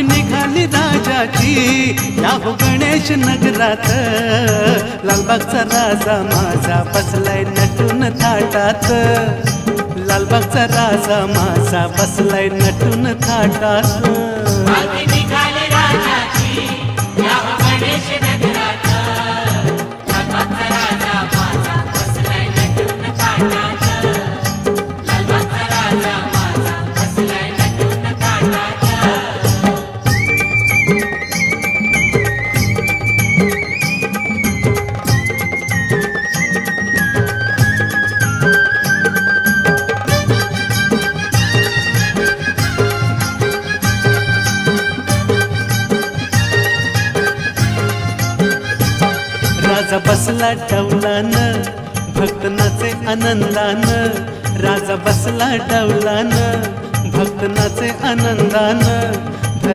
पालखी निघाली राजाची या हो गणेश नगरात, लालबागचा राजा माझा बसलाय नटून थाटात, लालबागचा राजा माझा बसलाय नटून थाटात. पालखी निघाली राजाची या हो गणेश नगरात, लालबागचा राजा माझा बसलाय नटून थाटात, लालबागचा राजा माझा बसलाय नटून थाटात. राजा बसला डौलान भक्त नाचे आनंदान, राजा बसला डौलान भक्त नाचे आनंदान.